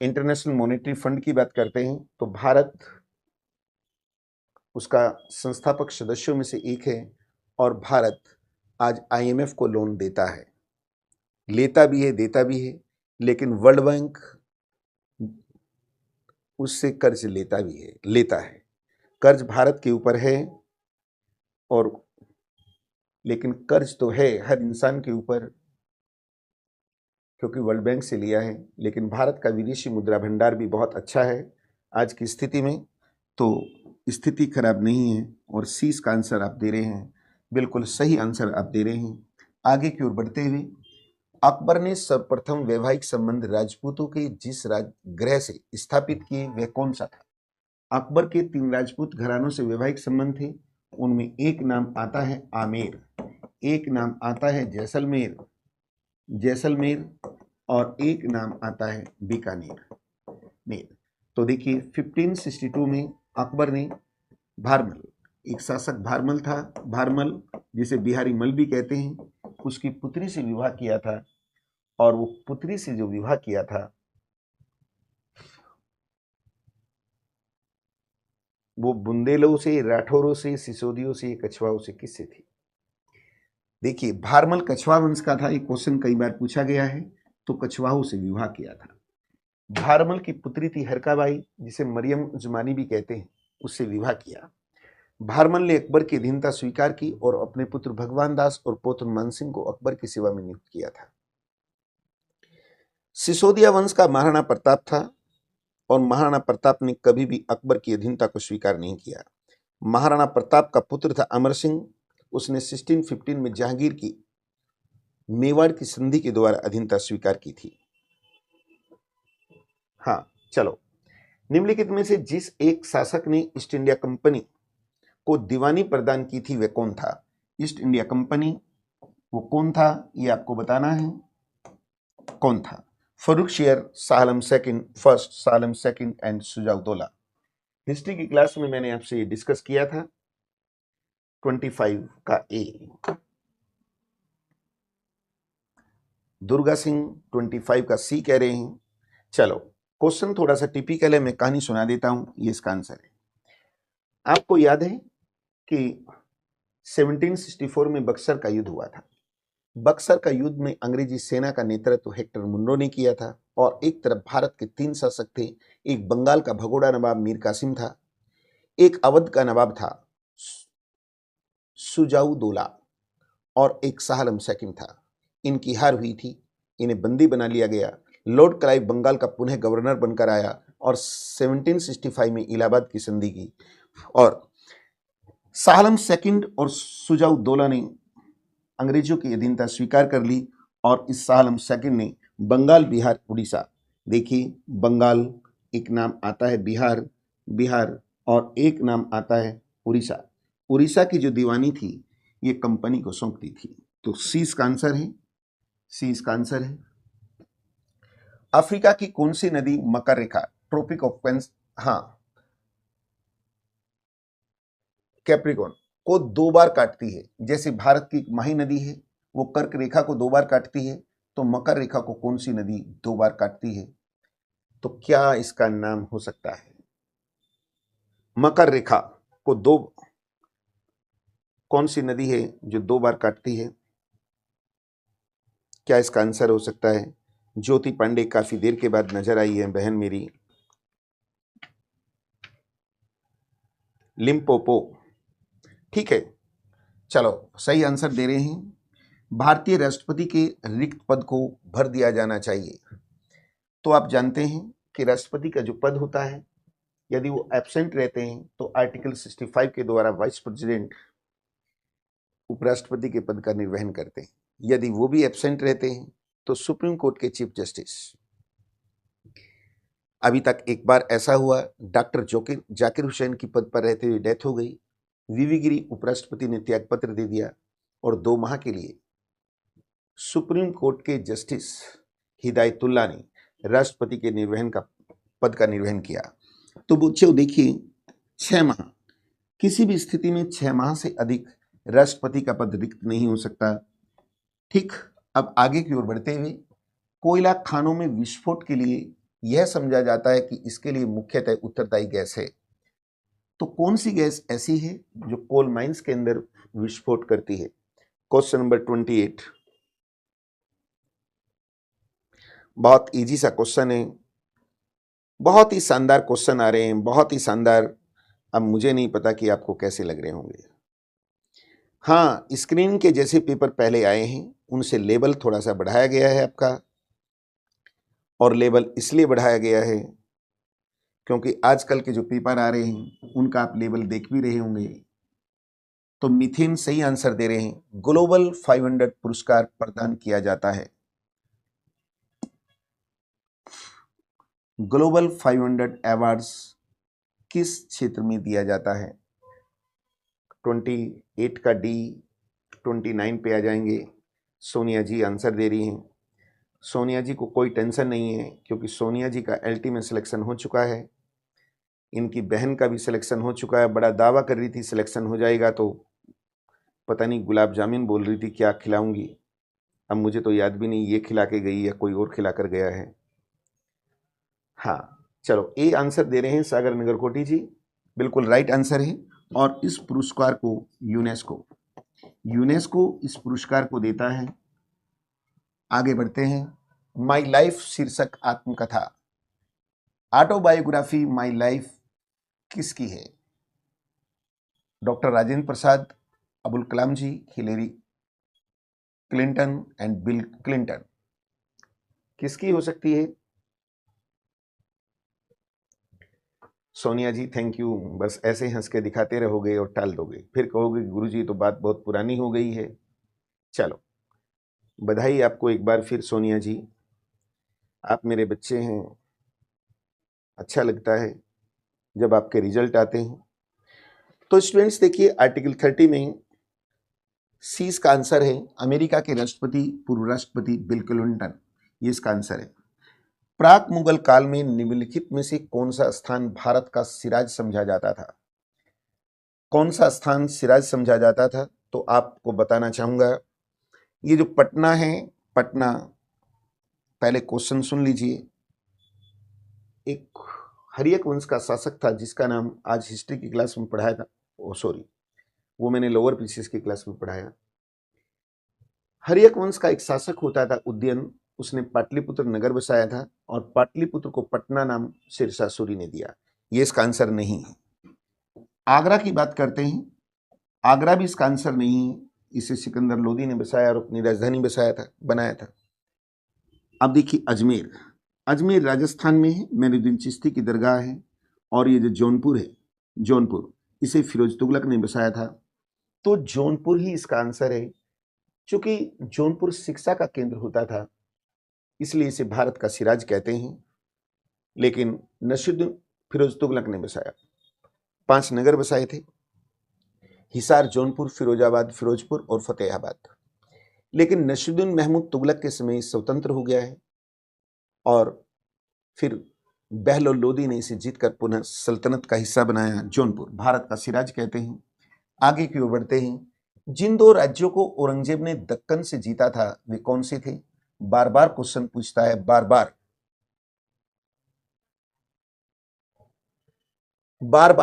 इंटरनेशनल मॉनेटरी फंड की बात करते हैं तो भारत उसका संस्थापक सदस्यों में से एक है, और भारत आज आईएमएफ को लोन देता है, लेता भी है, देता भी है, लेकिन वर्ल्ड बैंक उससे कर्ज लेता भी है, लेता है। कर्ज भारत के ऊपर है, और लेकिन कर्ज तो है हर इंसान के ऊपर, क्योंकि वर्ल्ड बैंक से लिया है, लेकिन भारत का विदेशी मुद्रा भंडार भी बहुत अच्छा है आज की स्थिति में, तो स्थिति खराब नहीं है। और सी इसका आंसर आप दे रहे हैं, बिल्कुल सही आंसर आप दे रहे हैं। आगे की ओर बढ़ते हुए, अकबर ने सर्वप्रथम वैवाहिक संबंध राजपूतों के जिस राजगृह से स्थापित किए वह कौन सा था? अकबर के 3 राजपूत घरानों से वैवाहिक संबंध थे, उनमें एक नाम आता है आमेर, एक नाम आता है जैसलमेर जैसलमेर और एक नाम आता है बीकानेर। तो देखिए 1562 में अकबर ने भारमल, एक शासक भारमल था, भारमल जिसे बिहारी मल भी कहते हैं, उसकी पुत्री से विवाह किया था, और वो पुत्री से जो विवाह किया था वो बुंदेलों से, राठौरों से, सिसोदियों से, कछवाओं से, किससे थी? देखिए भारमल कछवा वंश का था, एक क्वेश्चन कई बार पूछा गया है, तो कछवाहों से विवाह किया था। भारमल की पुत्री थी हरकाबाई, जिसे मरियम जुमानी भी कहते हैं, उससे विवाह किया। भारमल ने अकबर की अधीनता स्वीकार की और अपने पुत्र भगवान दास और पौत्र मानसिंह को अकबर की सेवा में नियुक्त किया था। सिसोदिया वंश का महाराणा प्रताप था, और महाराणा प्रताप ने कभी भी अकबर की अधीनता को स्वीकार नहीं किया। महाराणा प्रताप का पुत्र था अमर सिंह, उसने 1615 में जहांगीर की मेवाड़ की संधि के द्वारा अधीनता स्वीकार की थी। हाँ चलो, निम्नलिखित में से जिस एक शासक ने ईस्ट इंडिया कंपनी को दीवानी प्रदान की थी वह कौन था? ईस्ट इंडिया कंपनी वो कौन था, ये आपको बताना है कौन था। Farrukhsiyar, Shah Alam second first, Shah Alam second and Shujauddaula. History की क्लास में मैंने आपसे ये डिस्कस किया था। 25 का ए दुर्गा सिंह, 25 का सी कह रहे हैं। चलो क्वेश्चन थोड़ा सा टिपिकल है, मैं कहानी सुना देता हूं, ये इसका आंसर है। आपको याद है कि 1764 में बक्सर का युद्ध हुआ था। बक्सर का युद्ध में अंग्रेजी सेना का नेतृत्व हेक्टर मुनरो ने किया था, और एक तरफ भारत के 3 शासक थे, एक बंगाल का भगोड़ा नवाब मीर कासिम था, एक अवध का नवाब था शुजा-उद-दौला, और एक शाह आलम सेकंड था। इनकी हार हुई थी, इन्हें बंदी बना लिया गया। लॉर्ड क्लाइव बंगाल का पुनः गवर्नर बनकर आया और 1765 में इलाहाबाद की संधि की, और शाह आलम सेकंड और शुजा-उद-दौला ने अंग्रेजों की अधीनता स्वीकार कर ली, और इस शाह आलम सेकंड ने बंगाल, बिहार, उड़ीसा, देखिए बंगाल, एक नाम आता है बिहार, बिहार, और एक नाम आता है उड़ीसा। उड़ीसा की जो दीवानी थी ये कंपनी को सौंप दी थी। तो सी इसका आंसर है, सी इसका आंसर है। अफ्रीका की कौन सी नदी मकर रेखा, ट्रॉपिक ऑफ कैप्रिकॉर्न को 2 बार काटती है? जैसे भारत की माही नदी है वो कर्क रेखा को 2 बार काटती है, तो मकर रेखा को कौन सी नदी 2 बार काटती है? तो क्या इसका नाम हो सकता है? मकर रेखा को कौन सी नदी है जो 2 बार काटती है? क्या इसका आंसर हो सकता है? ज्योति पांडे काफी देर के बाद नजर आई है बहन मेरी। लिम्पोपो, ठीक है, चलो सही आंसर दे रहे हैं। भारतीय राष्ट्रपति के रिक्त पद को भर दिया जाना चाहिए। तो आप जानते हैं कि राष्ट्रपति का जो पद होता है, यदि वो एब्सेंट रहते हैं तो आर्टिकल 65 के द्वारा वाइस प्रेसिडेंट उपराष्ट्रपति के पद का निर्वहन करते हैं। यदि वो भी एब्सेंट रहते हैं तो सुप्रीम कोर्ट के चीफ जस्टिस। अभी तक एक बार ऐसा हुआ, डॉक्टर जाकिर हुसैन की पद पर रहते हुए डेथ हो गई, वीवी गिरी उपराष्ट्रपति ने त्यागपत्र दे दिया, और 2 माह के लिए सुप्रीम कोर्ट के जस्टिस हिदायतुल्लाह ने राष्ट्रपति के पद का निर्वहन किया। तो बच्चों देखिए 6 माह, किसी भी स्थिति में 6 माह से अधिक राष्ट्रपति का पद रिक्त नहीं हो सकता। ठीक, अब आगे की ओर बढ़ते हुए, कोयला खानों में विस्फोट के लिए यह समझा जाता है कि इसके लिए मुख्यतः उत्तरदायी गैस है। तो कौन सी गैस ऐसी है जो कोल माइंस के अंदर विस्फोट करती है? क्वेश्चन नंबर 28, बहुत इजी सा क्वेश्चन है, बहुत ही शानदार क्वेश्चन आ रहे हैं, बहुत ही शानदार। अब मुझे नहीं पता कि आपको कैसे लग रहे होंगे। हाँ, स्क्रीन के जैसे पेपर पहले आए हैं, उनसे लेवल थोड़ा सा बढ़ाया गया है आपका, और लेवल इसलिए बढ़ाया गया है क्योंकि आजकल के जो पेपर आ रहे हैं उनका आप लेवल देख भी रहे होंगे। तो मिथेन सही आंसर दे रहे हैं। ग्लोबल 500 पुरस्कार प्रदान किया जाता है। ग्लोबल 500 अवार्ड्स किस क्षेत्र में दिया जाता है? 28 का डी, 29 पे आ जाएंगे। सोनिया जी आंसर दे रही हैं। सोनिया जी को कोई टेंशन नहीं है क्योंकि सोनिया जी का एलटी में सिलेक्शन हो चुका है, इनकी बहन का भी सिलेक्शन हो चुका है। बड़ा दावा कर रही थी सिलेक्शन हो जाएगा, तो पता नहीं गुलाब जामुन बोल रही थी क्या खिलाऊंगी। अब मुझे तो याद भी नहीं ये खिला के गई या कोई और खिला कर गया है। हाँ चलो, ए आंसर दे रहे हैं सागर नगरकोटी जी, बिल्कुल राइट आंसर है। और इस पुरस्कार को यूनेस्को इस पुरस्कार को देता है। आगे बढ़ते हैं। माई लाइफ शीर्षक आत्मकथा, ऑटोबायोग्राफी माई लाइफ किसकी है? Doctor Rajendra Prasad, Abul Kalam ji, Hillary Clinton and Bill Clinton, किसकी हो सकती है? सोनिया जी थैंक यू, बस ऐसे हंस के दिखाते रहोगे और टाल दोगे, फिर कहोगे गुरुजी तो बात बहुत पुरानी हो गई है। चलो, बधाई आपको एक बार फिर सोनिया जी, आप मेरे बच्चे हैं। अच्छा लगता है जब आपके रिजल्ट आते हैं। तो स्टूडेंट्स देखिए, आर्टिकल 30 में सी इसका आंसर है। अमेरिका के राष्ट्रपति, पूर्व राष्ट्रपति बिल क्लिंटन, ये इसका आंसर है। प्राक मुगल काल में निम्नलिखित में से कौन सा स्थान भारत का सिराज समझा जाता था? कौन सा स्थान सिराज समझा जाता था? तो आपको बताना चाहूंगा, ये जो पटना है, पटना, पहले क्वेश्चन सुन लीजिए। एक हर्यक वंश का शासक था जिसका नाम आज हिस्ट्री की क्लास में पढ़ाया था, ओ सॉरी, वो मैंने लोअर पीसीएस की क्लास में पढ़ाया। हर्यक वंश का एक शासक होता था उदयन, उसने पाटलिपुत्र नगर बसाया था और पाटलिपुत्र को पटना नाम शेरशाह सूरी ने दिया। ये इसका आंसर नहीं है। आगरा की बात करते हैं, आगरा भी इसका आंसर नहीं है। इसे सिकंदर लोदी ने बसाया और अपनी राजधानी बनाया था। अब देखिए अजमेर, अजमेर राजस्थान में है, मेनुद्दीन चिश्ती की दरगाह है। और ये जो जौनपुर है, जौनपुर, इसे फिरोज तुगलक ने बसाया था। तो जौनपुर ही इसका आंसर है। चूंकि जौनपुर शिक्षा का केंद्र होता था इसलिए इसे भारत का सिराज कहते हैं। लेकिन नसीरुद्दीन फिरोज तुगलक ने बसाया। 5 नगर बसाए थे, हिसार, जौनपुर, फिरोजाबाद, फिरोजपुर और फतेहाबाद। लेकिन नसीरुद्दीन महमूद तुगलक के समय स्वतंत्र हो गया है और फिर बहलोल लोदी ने इसे जीतकर पुनः सल्तनत का हिस्सा बनाया। जौनपुर भारत का सिराज कहते हैं। आगे की ओर बढ़ते हैं। जिन 2 राज्यों को औरंगजेब ने दक्कन से जीता था वे कौन से थे? बार बार क्वेश्चन पूछता है, बार बार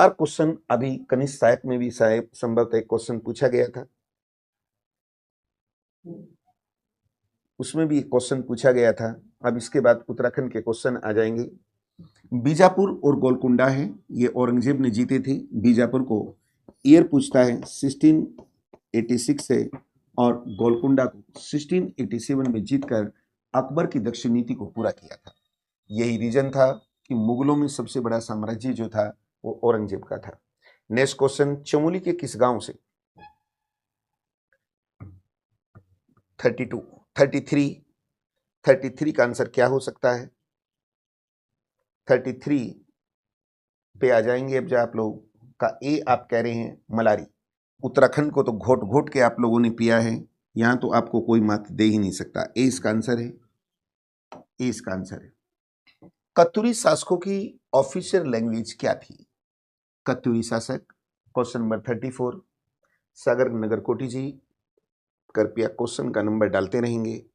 क्वेश्चन। अभी कनिष्ठ साहिब में भी शायद संभवतः क्वेश्चन पूछा गया था, उसमें भी क्वेश्चन पूछा गया था। अब इसके बाद उत्तराखंड के क्वेश्चन आ जाएंगे। बीजापुर और गोलकुंडा है, ये औरंगजेब ने जीते थे। बीजापुर को ईयर पूछता है 1686 से और गोलकुंडा को 1687 में जीतकर अकबर की दक्षिण नीति को पूरा किया था। यही रीजन था कि मुगलों में सबसे बड़ा साम्राज्य जो था वो औरंगजेब का था। नेक्स्ट क्वेश्चन, चमोली के किस गांव से? 32, 33 का आंसर क्या हो सकता है? 33 पे आ जाएंगे। अब जो आप लोग का ए आप कह रहे हैं मलारी। उत्तराखंड को तो घोट घोट के आप लोगों ने पिया है, यहां तो आपको कोई मत दे ही नहीं सकता। ए इसका आंसर है, ए इसका आंसर है। कत्यूरी शासकों की ऑफिशियल लैंग्वेज क्या थी? कत्यूरी शासक, क्वेश्चन नंबर 34। सागर नगरकोटी जी कृपया क्वेश्चन का नंबर डालते रहेंगे,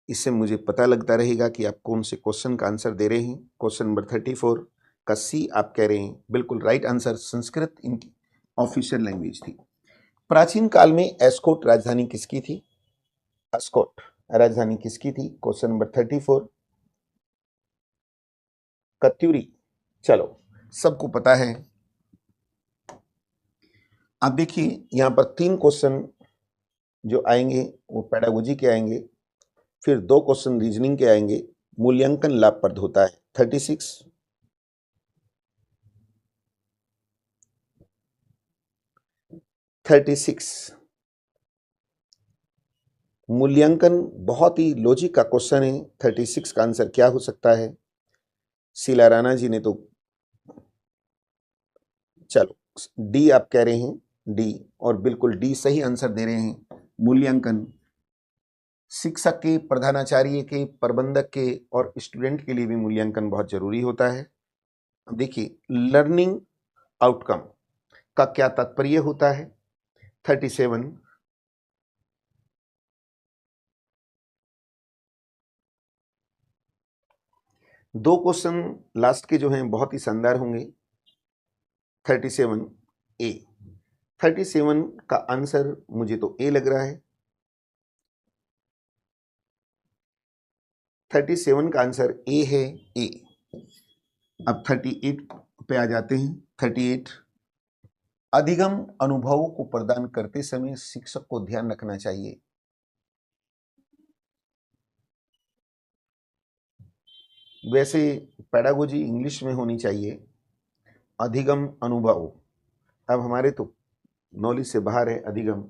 इससे मुझे पता लगता रहेगा कि आप कौन से क्वेश्चन का आंसर दे रहे हैं। क्वेश्चन नंबर 34 का सी आप कह रहे हैं, बिल्कुल राइट आंसर। संस्कृत इनकी ऑफिशियल लैंग्वेज थी। प्राचीन काल में एस्कोट राजधानी किसकी थी? एस्कोट राजधानी किसकी थी? Question number 34। कत्यूरी, चलो सबको पता है आप देखिए यहाँ पर 3 क्वेश्चन जो आएंगे वो पेडागोजी के आएंगे, फिर 2 क्वेश्चन रीजनिंग के आएंगे। मूल्यांकन लाभप्रद होता है। 36 मूल्यांकन बहुत ही लॉजिक का क्वेश्चन है। 36 का आंसर क्या हो सकता है? शीला राणा जी ने तो चलो डी आप कह रहे हैं, डी, और बिल्कुल डी सही आंसर दे रहे हैं। मूल्यांकन शिक्षक के, प्रधानाचार्य के, प्रबंधक के और स्टूडेंट के लिए भी मूल्यांकन बहुत जरूरी होता है। अब देखिए लर्निंग आउटकम का क्या तात्पर्य होता है? 37 2 क्वेश्चन लास्ट के जो हैं बहुत ही शानदार होंगे। 37 ए, 37 का आंसर मुझे तो ए लग रहा है। 37 का आंसर ए है, ए। अब 38 पे आ जाते हैं। 38 अधिगम अनुभवों को प्रदान करते समय शिक्षक को ध्यान रखना चाहिए। वैसे पेडागोजी इंग्लिश में होनी चाहिए, अधिगम अनुभव। अब हमारे तो नॉलेज से बाहर है अधिगम।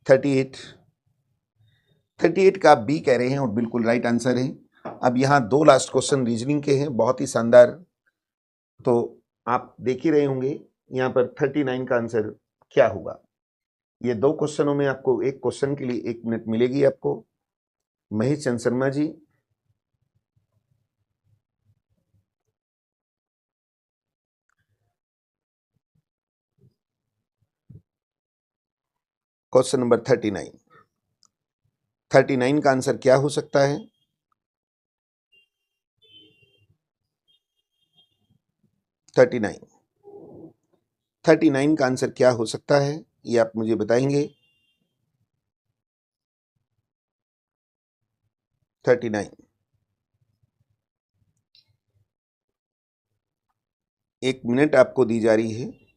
38 का आप बी कह रहे हैं और बिल्कुल राइट आंसर है। अब यहाँ 2 लास्ट क्वेश्चन रीजनिंग के हैं, बहुत ही शानदार। तो आप देख ही रहे होंगे यहाँ पर 39 का आंसर क्या होगा। ये 2 क्वेश्चनों में आपको एक क्वेश्चन के लिए 1 मिनट मिलेगी आपको। महेश चंद्र शर्मा जी, क्वेश्चन नंबर 39 का आंसर क्या हो सकता है? 39 का आंसर क्या हो सकता है ये आप मुझे बताएंगे। 39 1 मिनट आपको दी जा रही है।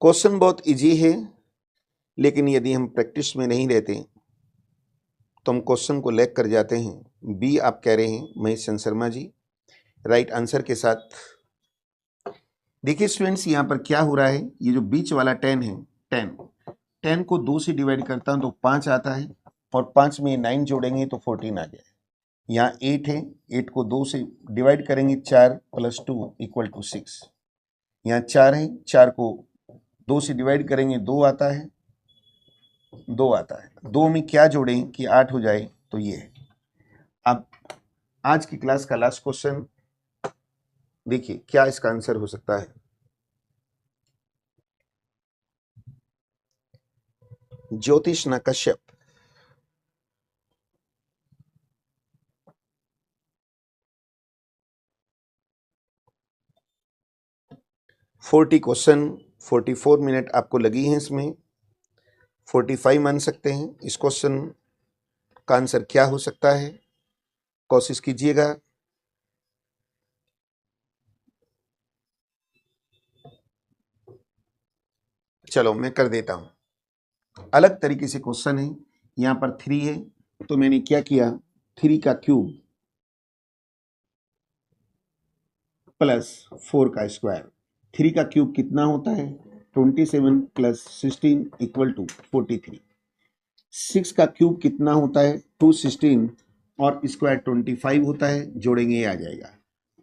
क्वेश्चन बहुत इजी है, लेकिन यदि हम प्रैक्टिस में नहीं रहते तो हम क्वेश्चन को लैग कर जाते हैं। बी आप कह रहे हैं महेश चंद्र शर्मा जी, राइट आंसर के साथ। देखिए स्टूडेंट्स यहाँ पर क्या हो रहा है, ये जो बीच वाला 10 है, 10 को 2 से डिवाइड करता हूं तो 5 आता है, और 5 में 9 जोड़ेंगे तो 14 आ जाए। यहाँ 8 है, 8 को 2 से डिवाइड करेंगे 4 + 2 = 6। यहाँ 4 है, 4 को 2 से डिवाइड करेंगे 2 आता है, 2 आता है। 2 में क्या जोड़ें कि 8 हो जाए, तो ये है। अब आज की क्लास का लास्ट क्वेश्चन देखिए क्या इसका आंसर हो सकता है। ज्योतिष्ना कश्यप, 40 क्वेश्चन, 44 मिनट आपको लगी हैं इसमें, 45 मान सकते हैं। इस क्वेश्चन का आंसर क्या हो सकता है, कोशिश कीजिएगा। चलो मैं कर देता हूं, अलग तरीके से क्वेश्चन है। यहाँ पर 3 है, तो मैंने क्या किया, 3 का क्यूब प्लस 4 का स्क्वायर। 3 का क्यूब कितना होता है? 27 + 16 = 43। 6 का क्यूब कितना होता है? 216 और स्क्वायर 25 होता है, जोड़ेंगे ये आ जाएगा।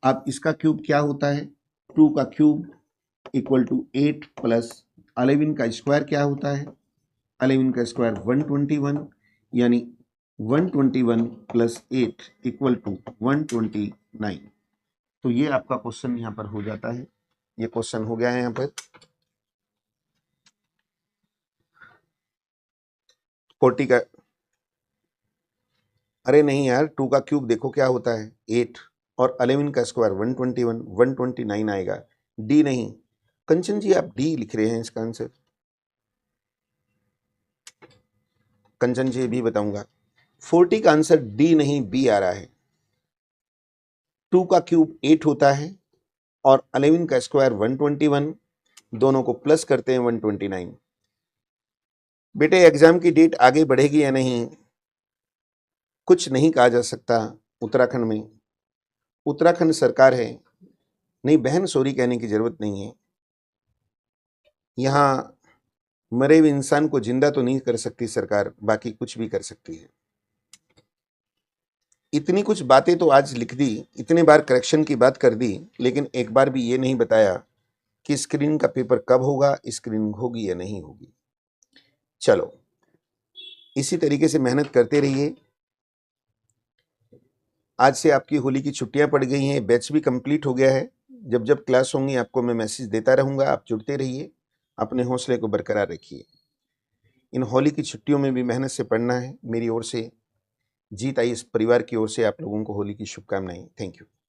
अब इसका क्यूब क्या होता है? 2 का क्यूब = 8 + 11 का स्क्वायर क्या होता है? 11 का स्क्वायर 121, यानी 121 + 8 = 129। तो ये आपका क्वेश्चन यहाँ पर हो जाता है। ये क्वेश्चन हो गया है यहाँ पर 40 का। अरे नहीं यार, 2 का क्यूब देखो क्या होता है, 8, और 11 का स्क्वायर 121, 129 आएगा। डी नहीं, कंचन जी आप डी लिख रहे हैं इसका आंसर। कंचन जी भी बताऊंगा। 40 का आंसर डी नहीं बी आ रहा है। 2 का क्यूब 8 होता है और 11 का स्क्वायर 121, दोनों को प्लस करते हैं 129। बेटे एग्जाम की डेट आगे बढ़ेगी या नहीं कुछ नहीं कहा जा सकता। उत्तराखंड में उत्तराखंड सरकार है, नहीं बहन सॉरी कहने की जरूरत नहीं है। यहां मरे हुए इंसान को जिंदा तो नहीं कर सकती सरकार, बाकी कुछ भी कर सकती है। इतनी कुछ बातें तो आज लिख दी, इतने बार करेक्शन की बात कर दी, लेकिन एक बार भी ये नहीं बताया कि स्क्रीनिंग का पेपर कब होगा, स्क्रीनिंग होगी या नहीं होगी। चलो इसी तरीके से मेहनत करते रहिए। आज से आपकी होली की छुट्टियां पड़ गई हैं, बैच भी कंप्लीट हो गया है। जब जब क्लास होंगी आपको मैं मैसेज देता रहूंगा, आप जुड़ते रहिए, अपने हौसले को बरकरार रखिए। इन होली की छुट्टियों में भी मेहनत से पढ़ना है। मेरी ओर से जीत आई इस परिवार की ओर से आप लोगों को होली की शुभकामनाएं। Thank you.